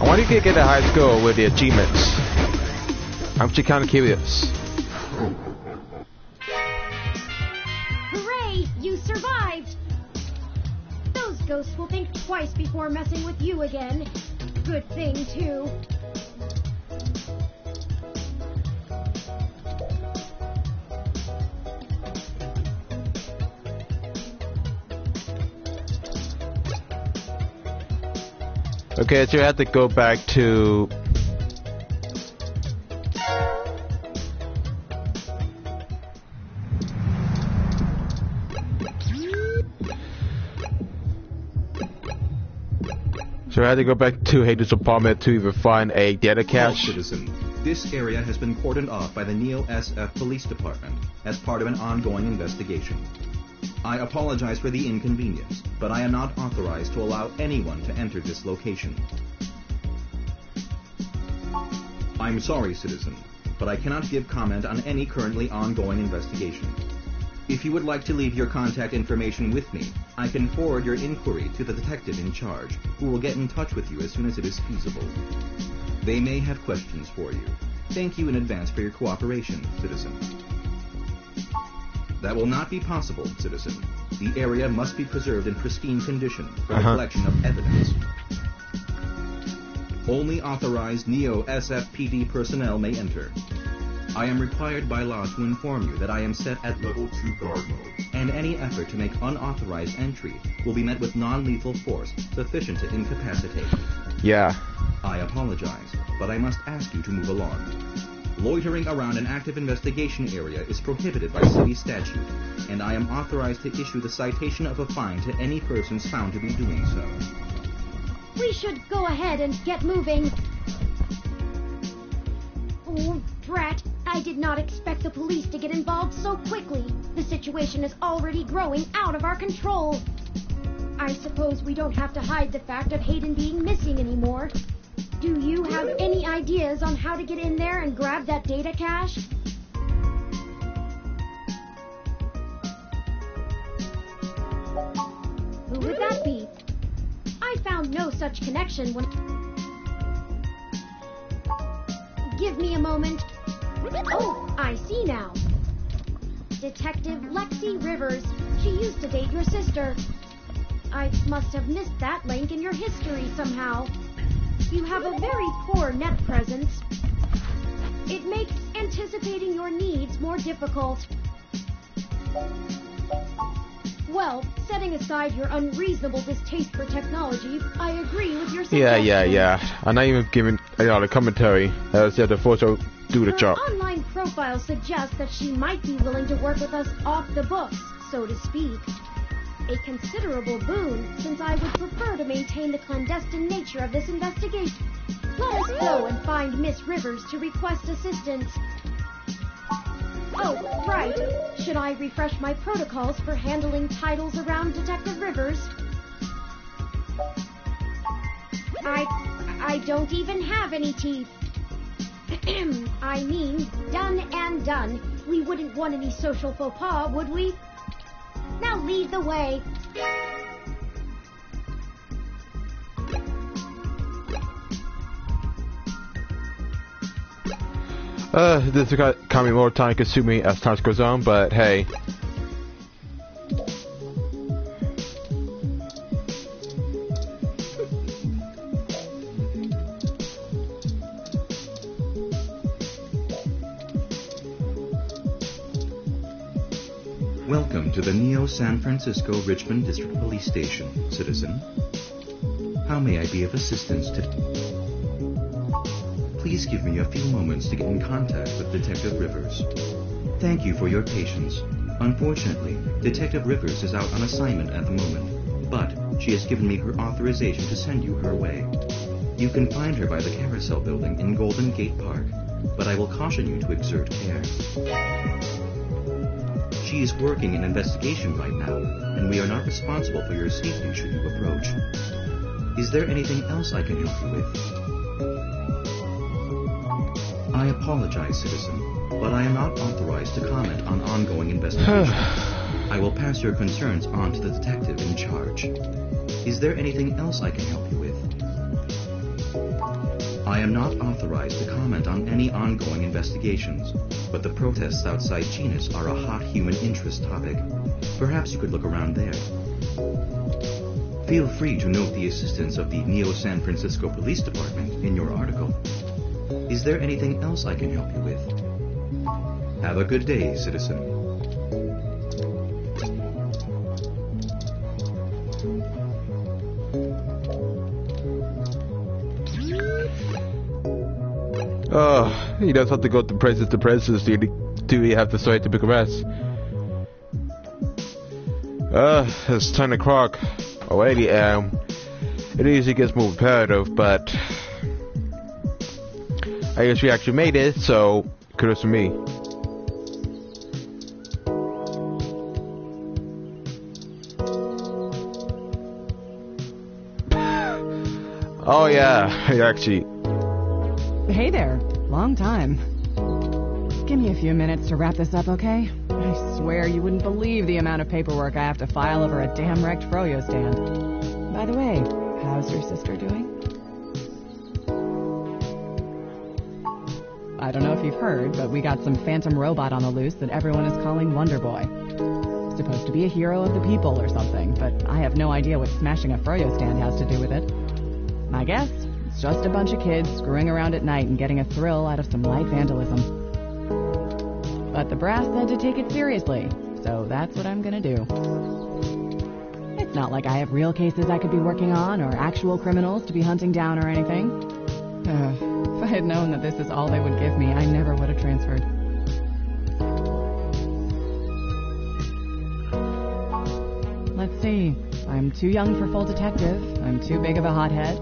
Why do you get a high score with the achievements? I'm just kind of curious. Hooray! You survived! Those ghosts will think twice before messing with you again. Good thing, too. Okay, so you have to go back to... So I had to go back to Hayden's apartment to even find a data cache. Citizen, this area has been cordoned off by the NeoSF Police Department as part of an ongoing investigation. I apologize for the inconvenience, but I am not authorized to allow anyone to enter this location. I'm sorry, citizen, but I cannot give comment on any currently ongoing investigation. If you would like to leave your contact information with me, I can forward your inquiry to the detective in charge, who will get in touch with you as soon as it is feasible. They may have questions for you. Thank you in advance for your cooperation, citizen. That will not be possible, citizen. The area must be preserved in pristine condition for the collection of evidence. Only authorized Neo-SFPD personnel may enter. I am required by law to inform you that I am set at Level 2 guard mode, and any effort to make unauthorized entry will be met with non-lethal force sufficient to incapacitate. Yeah. I apologize, but I must ask you to move along. Loitering around an active investigation area is prohibited by city statute, and I am authorized to issue the citation of a fine to any persons found to be doing so. We should go ahead and get moving. Oh, drat. I did not expect the police to get involved so quickly. The situation is already growing out of our control. I suppose we don't have to hide the fact of Hayden being missing anymore. Do you have any ideas on how to get in there and grab that data cache? Who would that be? I found no such connection when... Give me a moment. Oh, I see now. Detective Lexi Rivers. She used to date your sister. I must have missed that link in your history somehow. You have a very poor net presence. It makes anticipating your needs more difficult. Well, setting aside your unreasonable distaste for technology, I agree with your suggestion. Yeah. I'm not even giving the commentary. As the photo do the job. Her online profile suggests that she might be willing to work with us off the books, so to speak. A considerable boon, since I would prefer to maintain the clandestine nature of this investigation. Let us go and find Miss Rivers to request assistance. Oh, right. Should I refresh my protocols for handling titles around Detective Rivers? I don't even have any teeth. I mean, done and done. We wouldn't want any social faux pas, would we? Now lead the way. This is becoming more time consuming as time goes on, but hey. Welcome to the Neo San Francisco Richmond District Police Station, citizen. How may I be of assistance today? Please give me a few moments to get in contact with Detective Rivers. Thank you for your patience. Unfortunately, Detective Rivers is out on assignment at the moment, but she has given me her authorization to send you her way. You can find her by the Carousel Building in Golden Gate Park, but I will caution you to exert care. She is working an investigation right now, and we are not responsible for your safety should you approach. Is there anything else I can help you with? I apologize, citizen, but I am not authorized to comment on ongoing investigations. I will pass your concerns on to the detective in charge. Is there anything else I can help you with? I am not authorized to comment on any ongoing investigations, but the protests outside Genus are a hot human interest topic. Perhaps you could look around there. Feel free to note the assistance of the Neo San Francisco Police Department in your article. Is there anything else I can help you with? Have a good day, citizen. Oh, he does have to go to places do we have to start to pick a rest? It's 10 o'clock already. It usually gets more repetitive, but I guess we actually made it, so kudos to me. Oh yeah, actually. Hey there. Long time. Give me a few minutes to wrap this up, okay? I swear you wouldn't believe the amount of paperwork I have to file over a damn wrecked froyo stand. By the way, how's your sister doing? I don't know if you've heard, but we got some phantom robot on the loose that everyone is calling Wonder Boy. Supposed to be a hero of the people or something, but I have no idea what smashing a froyo stand has to do with it. My guess? It's just a bunch of kids screwing around at night and getting a thrill out of some light vandalism. But the brass said to take it seriously, so that's what I'm gonna do. It's not like I have real cases I could be working on or actual criminals to be hunting down or anything. If I had known that this is all they would give me, I never would have transferred. Let's see. I'm too young for full detective. I'm too big of a hothead.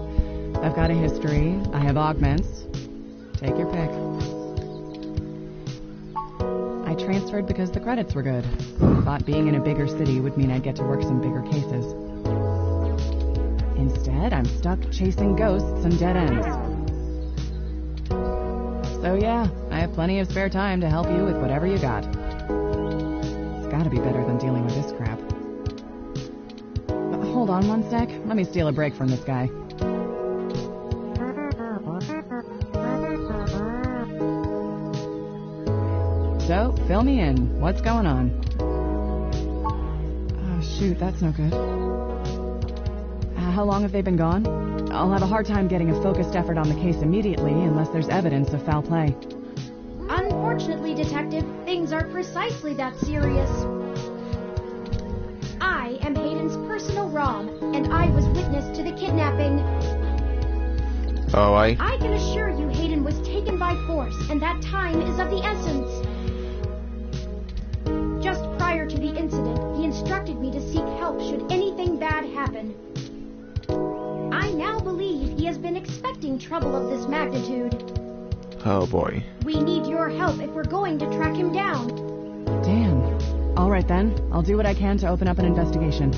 I've got a history. I have augments. Take your pick. I transferred because the credits were good. I thought being in a bigger city would mean I'd get to work some bigger cases. Instead, I'm stuck chasing ghosts and dead ends. So yeah, I have plenty of spare time to help you with whatever you got. It's gotta be better than dealing with this crap. Hold on one sec. Let me steal a break from this guy. So, fill me in. What's going on? Oh, shoot, that's no good. How long have they been gone? I'll have a hard time getting a focused effort on the case immediately unless there's evidence of foul play. Unfortunately, Detective, things aren't precisely that serious. I am Hayden's personal ROM, and I was witness to the kidnapping. Oh, I can assure you Hayden was taken by force, and that time is of the essence. Just prior to the incident, he instructed me to seek help should anything bad happen. I now believe he has been expecting trouble of this magnitude. Oh boy. We need your help if we're going to track him down. Damn. All right then. I'll do what I can to open up an investigation.